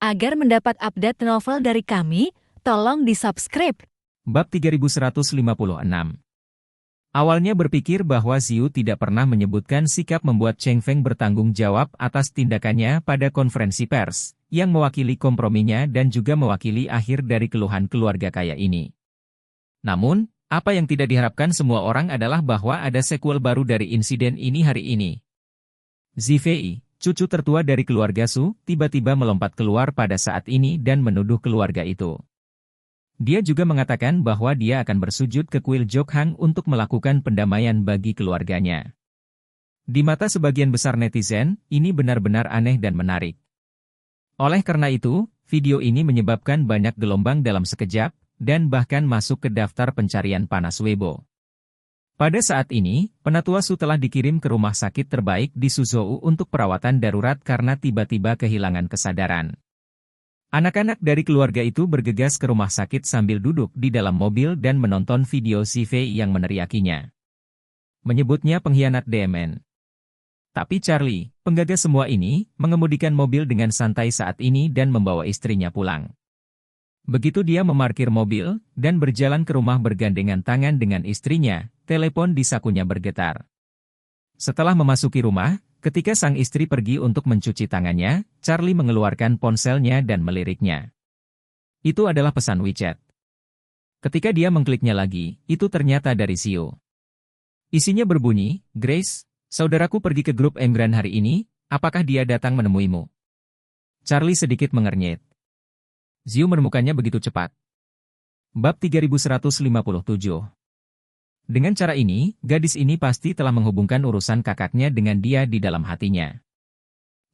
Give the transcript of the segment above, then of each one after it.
Agar mendapat update novel dari kami, tolong di-subscribe. Bab 3156. Awalnya berpikir bahwa Ziyu tidak pernah menyebutkan sikap membuat Cheng Feng bertanggung jawab atas tindakannya pada konferensi pers, yang mewakili komprominya dan juga mewakili akhir dari keluhan keluarga kaya ini. Namun, apa yang tidak diharapkan semua orang adalah bahwa ada sequel baru dari insiden ini hari ini. Zifei, cucu tertua dari keluarga Su, tiba-tiba melompat keluar pada saat ini dan menuduh keluarga itu. Dia juga mengatakan bahwa dia akan bersujud ke kuil Jokhang untuk melakukan pendamaian bagi keluarganya. Di mata sebagian besar netizen, ini benar-benar aneh dan menarik. Oleh karena itu, video ini menyebabkan banyak gelombang dalam sekejap, dan bahkan masuk ke daftar pencarian panas Weibo. Pada saat ini, penatua Su telah dikirim ke rumah sakit terbaik di Suzhou untuk perawatan darurat karena tiba-tiba kehilangan kesadaran. Anak-anak dari keluarga itu bergegas ke rumah sakit sambil duduk di dalam mobil dan menonton video Zifei yang meneriakinya. Menyebutnya pengkhianat DMN. Tapi Charlie, penggagas semua ini, mengemudikan mobil dengan santai saat ini dan membawa istrinya pulang. Begitu dia memarkir mobil, dan berjalan ke rumah bergandengan tangan dengan istrinya, telepon di sakunya bergetar. Setelah memasuki rumah, ketika sang istri pergi untuk mencuci tangannya, Charlie mengeluarkan ponselnya dan meliriknya. Itu adalah pesan WeChat. Ketika dia mengkliknya lagi, itu ternyata dari Ziyu. Isinya berbunyi, "Grace, saudaraku pergi ke grup Emgran hari ini, apakah dia datang menemuimu?" Charlie sedikit mengernyit. Ziyu menemukannya begitu cepat. Bab 3157. Dengan cara ini, gadis ini pasti telah menghubungkan urusan kakaknya dengan dia di dalam hatinya.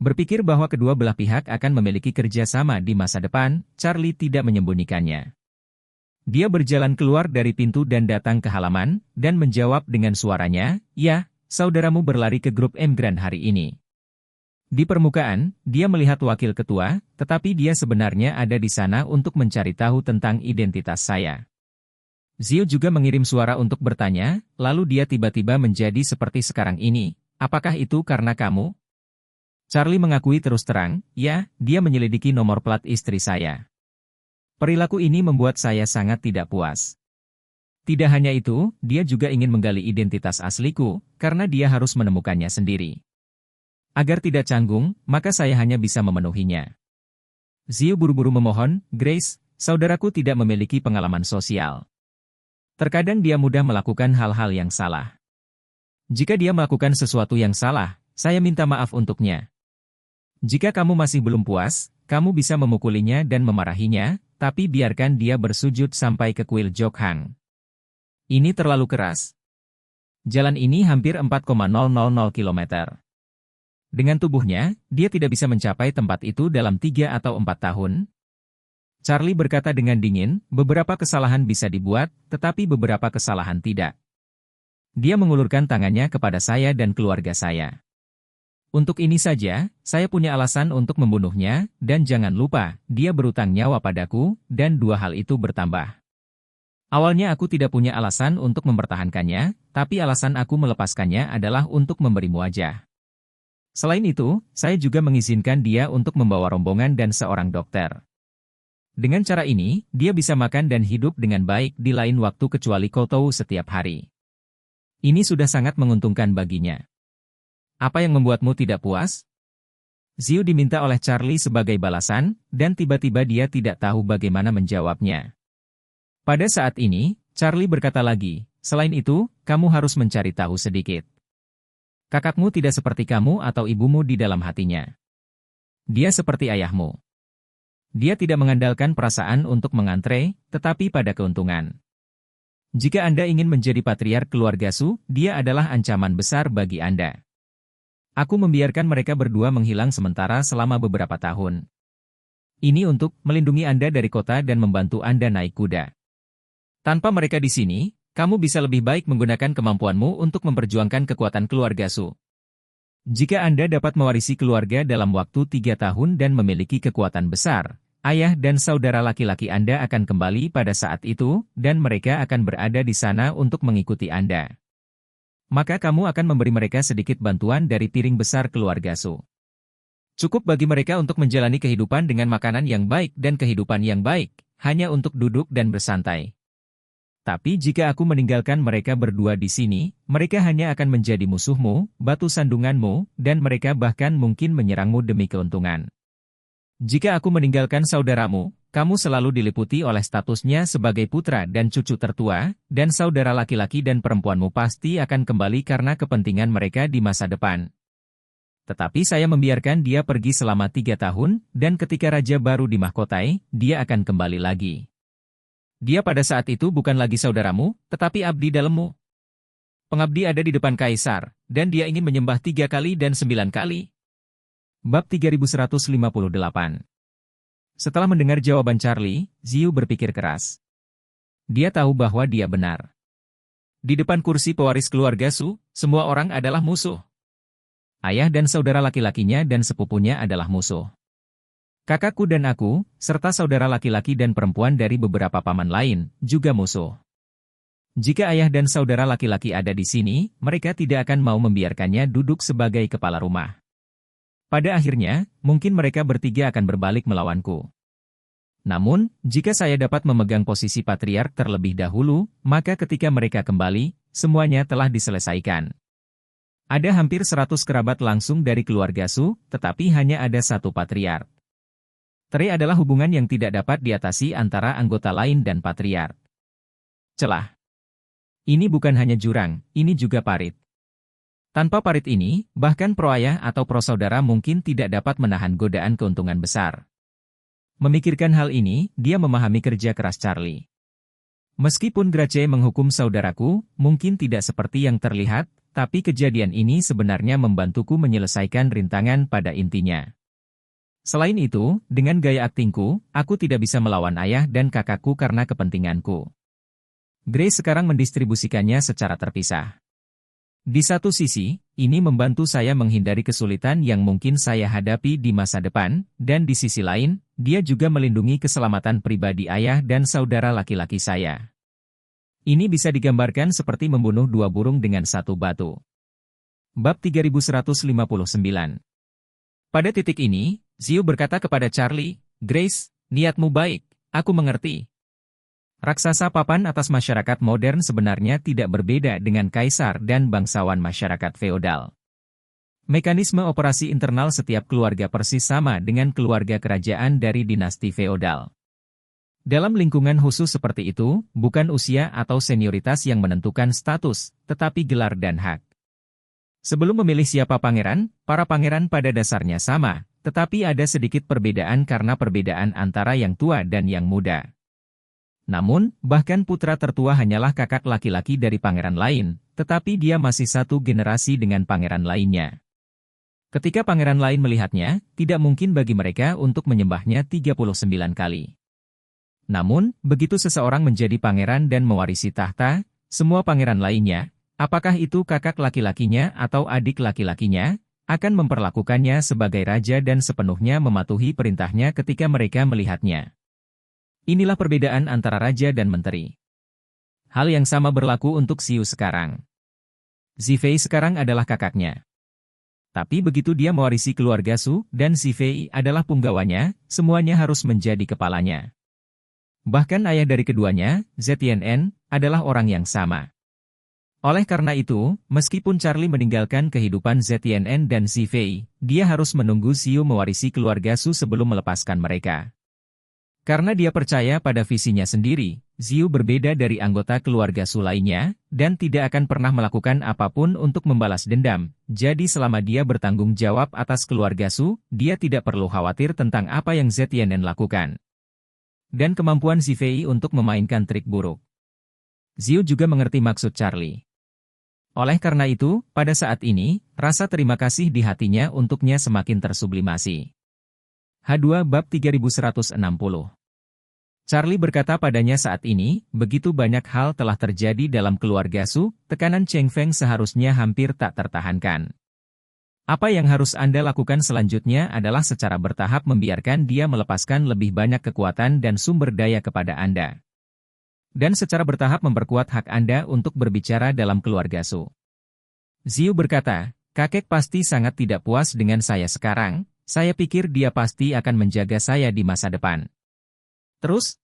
Berpikir bahwa kedua belah pihak akan memiliki kerjasama di masa depan, Charlie tidak menyembunyikannya. Dia berjalan keluar dari pintu dan datang ke halaman, dan menjawab dengan suaranya, "Ya, saudaramu berlari ke grup Emgran hari ini." Di permukaan, dia melihat wakil ketua, tetapi dia sebenarnya ada di sana untuk mencari tahu tentang identitas saya. Ziyu juga mengirim suara untuk bertanya, lalu dia tiba-tiba menjadi seperti sekarang ini. "Apakah itu karena kamu?" Charlie mengakui terus terang, "Ya, dia menyelidiki nomor plat istri saya. Perilaku ini membuat saya sangat tidak puas. Tidak hanya itu, dia juga ingin menggali identitas asliku, karena dia harus menemukannya sendiri. Agar tidak canggung, maka saya hanya bisa memenuhinya." Ziyu buru-buru memohon, "Grace, saudaraku tidak memiliki pengalaman sosial. Terkadang dia mudah melakukan hal-hal yang salah. Jika dia melakukan sesuatu yang salah, saya minta maaf untuknya. Jika kamu masih belum puas, kamu bisa memukulinya dan memarahinya, tapi biarkan dia bersujud sampai ke kuil Jokhang. Ini terlalu keras. Jalan ini hampir 4,000 kilometer. Dengan tubuhnya, dia tidak bisa mencapai tempat itu dalam 3 atau 4 tahun. Charlie berkata dengan dingin, "Beberapa kesalahan bisa dibuat, tetapi beberapa kesalahan tidak." Dia mengulurkan tangannya kepada saya dan keluarga saya. "Untuk ini saja, saya punya alasan untuk membunuhnya, dan jangan lupa, dia berutang nyawa padaku, dan 2 hal itu bertambah. Awalnya aku tidak punya alasan untuk mempertahankannya, tapi alasan aku melepaskannya adalah untuk memberimu wajah. Selain itu, saya juga mengizinkan dia untuk membawa rombongan dan seorang dokter. Dengan cara ini, dia bisa makan dan hidup dengan baik di lain waktu kecuali Koutou setiap hari. Ini sudah sangat menguntungkan baginya. Apa yang membuatmu tidak puas?" Ziyu diminta oleh Charlie sebagai balasan, dan tiba-tiba dia tidak tahu bagaimana menjawabnya. Pada saat ini, Charlie berkata lagi, "Selain itu, kamu harus mencari tahu sedikit. Kakakmu tidak seperti kamu atau ibumu di dalam hatinya. Dia seperti ayahmu. Dia tidak mengandalkan perasaan untuk mengantre, tetapi pada keuntungan. Jika Anda ingin menjadi patriark keluarga Su, dia adalah ancaman besar bagi Anda. Aku membiarkan mereka berdua menghilang sementara selama beberapa tahun. Ini untuk melindungi Anda dari kota dan membantu Anda naik kuda. Tanpa mereka di sini, kamu bisa lebih baik menggunakan kemampuanmu untuk memperjuangkan kekuatan keluarga Su. Jika Anda dapat mewarisi keluarga dalam waktu 3 tahun dan memiliki kekuatan besar, ayah dan saudara laki-laki Anda akan kembali pada saat itu, dan mereka akan berada di sana untuk mengikuti Anda. Maka kamu akan memberi mereka sedikit bantuan dari piring besar keluarga Su. Cukup bagi mereka untuk menjalani kehidupan dengan makanan yang baik dan kehidupan yang baik, hanya untuk duduk dan bersantai. Tapi jika aku meninggalkan mereka berdua di sini, mereka hanya akan menjadi musuhmu, batu sandunganmu, dan mereka bahkan mungkin menyerangmu demi keuntungan. Jika aku meninggalkan saudaramu, kamu selalu diliputi oleh statusnya sebagai putra dan cucu tertua, dan saudara laki-laki dan perempuanmu pasti akan kembali karena kepentingan mereka di masa depan. Tetapi saya membiarkan dia pergi selama 3 tahun, dan ketika raja baru dimahkotai, dia akan kembali lagi. Dia pada saat itu bukan lagi saudaramu, tetapi abdi dalammu. Pengabdi ada di depan kaisar, dan dia ingin menyembah 3 kali dan 9 kali. Bab 3158. Setelah mendengar jawaban Charlie, Ziu berpikir keras. Dia tahu bahwa dia benar. Di depan kursi pewaris keluarga Su, semua orang adalah musuh. Ayah dan saudara laki-lakinya dan sepupunya adalah musuh. Kakakku dan aku, serta saudara laki-laki dan perempuan dari beberapa paman lain, juga musuh. Jika ayah dan saudara laki-laki ada di sini, mereka tidak akan mau membiarkannya duduk sebagai kepala rumah. Pada akhirnya, mungkin mereka bertiga akan berbalik melawanku. Namun, jika saya dapat memegang posisi patriark terlebih dahulu, maka ketika mereka kembali, semuanya telah diselesaikan. Ada hampir 100 kerabat langsung dari keluarga Su, tetapi hanya ada satu patriark. Cerai adalah hubungan yang tidak dapat diatasi antara anggota lain dan patriark. Celah. Ini bukan hanya jurang, ini juga parit. Tanpa parit ini, bahkan pro ayah atau pro saudara mungkin tidak dapat menahan godaan keuntungan besar. Memikirkan hal ini, dia memahami kerja keras Charlie. Meskipun Grace menghukum saudaraku, mungkin tidak seperti yang terlihat, tapi kejadian ini sebenarnya membantuku menyelesaikan rintangan pada intinya. Selain itu, dengan gaya aktingku, aku tidak bisa melawan ayah dan kakakku karena kepentinganku. Grace sekarang mendistribusikannya secara terpisah. Di satu sisi, ini membantu saya menghindari kesulitan yang mungkin saya hadapi di masa depan, dan di sisi lain, dia juga melindungi keselamatan pribadi ayah dan saudara laki-laki saya. Ini bisa digambarkan seperti membunuh 2 burung dengan 1 batu. Bab 3159. Pada titik ini, Ziu berkata kepada Charlie, "Grace, niatmu baik, aku mengerti." Raksasa papan atas masyarakat modern sebenarnya tidak berbeda dengan kaisar dan bangsawan masyarakat feodal. Mekanisme operasi internal setiap keluarga persis sama dengan keluarga kerajaan dari dinasti feodal. Dalam lingkungan khusus seperti itu, bukan usia atau senioritas yang menentukan status, tetapi gelar dan hak. Sebelum memilih siapa pangeran, para pangeran pada dasarnya sama, tetapi ada sedikit perbedaan karena perbedaan antara yang tua dan yang muda. Namun, bahkan putra tertua hanyalah kakak laki-laki dari pangeran lain, tetapi dia masih satu generasi dengan pangeran lainnya. Ketika pangeran lain melihatnya, tidak mungkin bagi mereka untuk menyembahnya 39 kali. Namun, begitu seseorang menjadi pangeran dan mewarisi tahta, semua pangeran lainnya, apakah itu kakak laki-lakinya atau adik laki-lakinya, akan memperlakukannya sebagai raja dan sepenuhnya mematuhi perintahnya ketika mereka melihatnya. Inilah perbedaan antara raja dan menteri. Hal yang sama berlaku untuk Xiu sekarang. Zifei sekarang adalah kakaknya. Tapi begitu dia mewarisi keluarga Su dan Zifei adalah punggawanya, semuanya harus menjadi kepalanya. Bahkan ayah dari keduanya, Ztian, adalah orang yang sama. Oleh karena itu, meskipun Charlie meninggalkan kehidupan Ztian dan Zifei, dia harus menunggu Xiu mewarisi keluarga Su sebelum melepaskan mereka. Karena dia percaya pada visinya sendiri, Xiu berbeda dari anggota keluarga Su lainnya, dan tidak akan pernah melakukan apapun untuk membalas dendam, jadi selama dia bertanggung jawab atas keluarga Su, dia tidak perlu khawatir tentang apa yang Ztian lakukan. Dan kemampuan Zifei untuk memainkan trik buruk. Xiu juga mengerti maksud Charlie. Oleh karena itu, pada saat ini, rasa terima kasih di hatinya untuknya semakin tersublimasi. H2 Bab 3160. Charlie berkata padanya saat ini, begitu banyak hal telah terjadi dalam keluarga Su, tekanan Cheng Feng seharusnya hampir tak tertahankan. Apa yang harus Anda lakukan selanjutnya adalah secara bertahap membiarkan dia melepaskan lebih banyak kekuatan dan sumber daya kepada Anda. Dan secara bertahap memperkuat hak Anda untuk berbicara dalam keluarga Su. Xiu berkata, kakek pasti sangat tidak puas dengan saya sekarang, Saya pikir dia pasti akan menjaga saya di masa depan. Terus?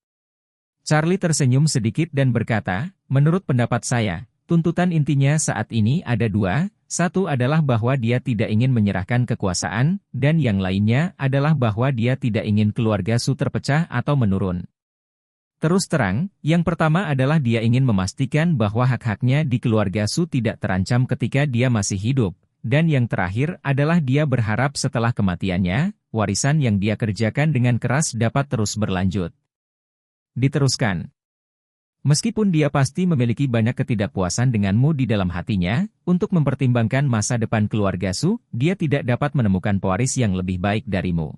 Charlie tersenyum sedikit dan berkata, menurut pendapat saya, tuntutan intinya saat ini ada dua. Satu adalah bahwa dia tidak ingin menyerahkan kekuasaan, dan yang lainnya adalah bahwa dia tidak ingin keluarga Su terpecah atau menurun. Terus terang, yang pertama adalah dia ingin memastikan bahwa hak-haknya di keluarga Su tidak terancam ketika dia masih hidup, dan yang terakhir adalah dia berharap setelah kematiannya, warisan yang dia kerjakan dengan keras dapat terus berlanjut. Diteruskan. Meskipun dia pasti memiliki banyak ketidakpuasan denganmu di dalam hatinya, untuk mempertimbangkan masa depan keluarga Su, dia tidak dapat menemukan pewaris yang lebih baik darimu.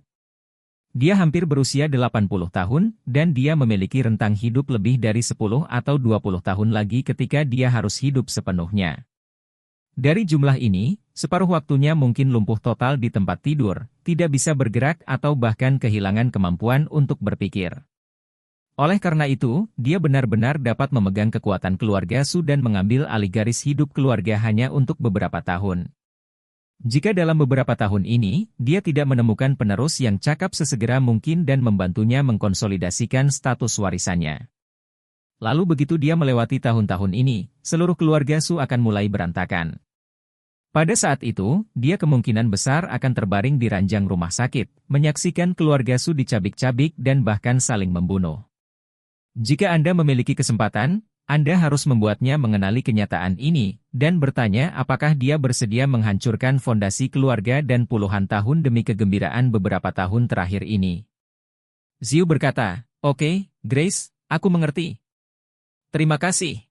Dia hampir berusia 80 tahun, dan dia memiliki rentang hidup lebih dari 10 atau 20 tahun lagi ketika dia harus hidup sepenuhnya. Dari jumlah ini, separuh waktunya mungkin lumpuh total di tempat tidur, tidak bisa bergerak atau bahkan kehilangan kemampuan untuk berpikir. Oleh karena itu, dia benar-benar dapat memegang kekuatan keluarga Su dan mengambil alih garis hidup keluarga hanya untuk beberapa tahun. Jika dalam beberapa tahun ini, dia tidak menemukan penerus yang cakap sesegera mungkin dan membantunya mengkonsolidasikan status warisannya. Lalu begitu dia melewati tahun-tahun ini, seluruh keluarga Su akan mulai berantakan. Pada saat itu, dia kemungkinan besar akan terbaring di ranjang rumah sakit, menyaksikan keluarga Su dicabik-cabik dan bahkan saling membunuh. Jika Anda memiliki kesempatan, Anda harus membuatnya mengenali kenyataan ini, dan bertanya apakah dia bersedia menghancurkan fondasi keluarga dan puluhan tahun demi kegembiraan beberapa tahun terakhir ini. Xiu berkata, "Oke, Grace, aku mengerti. Terima kasih."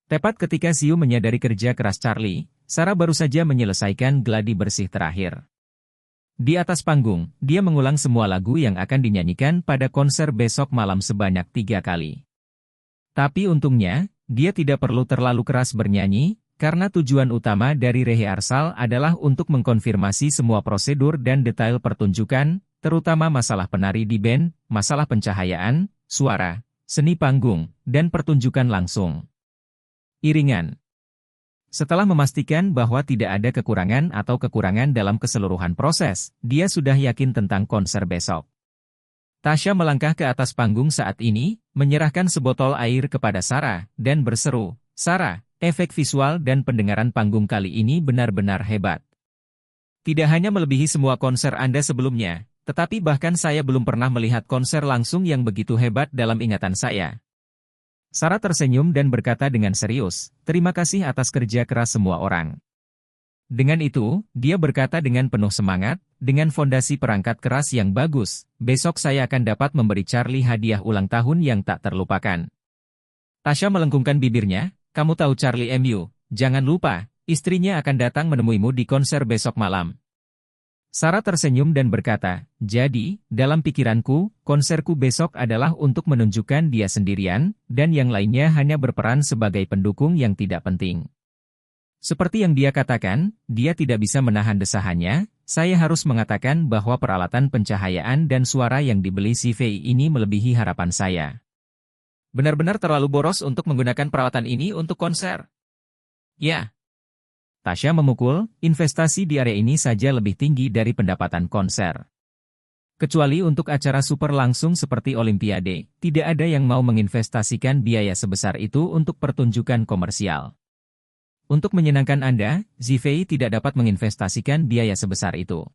Tepat ketika Xiu menyadari kerja keras Charlie, Sarah baru saja menyelesaikan gladi bersih terakhir. Di atas panggung, dia mengulang semua lagu yang akan dinyanyikan pada konser besok malam sebanyak 3 kali. Tapi untungnya, dia tidak perlu terlalu keras bernyanyi, karena tujuan utama dari rehearsal adalah untuk mengkonfirmasi semua prosedur dan detail pertunjukan, terutama masalah penari di band, masalah pencahayaan, suara, seni panggung, dan pertunjukan langsung. Iringan. Setelah memastikan bahwa tidak ada kekurangan atau kekurangan dalam keseluruhan proses, dia sudah yakin tentang konser besok. Tasha melangkah ke atas panggung saat ini, menyerahkan sebotol air kepada Sarah, dan berseru, "Sarah, efek visual dan pendengaran panggung kali ini benar-benar hebat. Tidak hanya melebihi semua konser Anda sebelumnya, tetapi bahkan saya belum pernah melihat konser langsung yang begitu hebat dalam ingatan saya." Sarah tersenyum dan berkata dengan serius, "Terima kasih atas kerja keras semua orang." Dengan itu, dia berkata dengan penuh semangat, "Dengan fondasi perangkat keras yang bagus, besok saya akan dapat memberi Charlie hadiah ulang tahun yang tak terlupakan." Tasha melengkungkan bibirnya, "Kamu tahu Charlie MU, jangan lupa, istrinya akan datang menemuimu di konser besok malam." Sarah tersenyum dan berkata, "Jadi, dalam pikiranku, konserku besok adalah untuk menunjukkan dia sendirian, dan yang lainnya hanya berperan sebagai pendukung yang tidak penting." Seperti yang dia katakan, dia tidak bisa menahan desahannya, "Saya harus mengatakan bahwa peralatan pencahayaan dan suara yang dibeli si Fei ini melebihi harapan saya. Benar-benar terlalu boros untuk menggunakan peralatan ini untuk konser." "Ya." Tasha memukul, "Investasi di area ini saja lebih tinggi dari pendapatan konser. Kecuali untuk acara super langsung seperti Olimpiade, tidak ada yang mau menginvestasikan biaya sebesar itu untuk pertunjukan komersial. Untuk menyenangkan Anda, Zifei tidak dapat menginvestasikan biaya sebesar itu."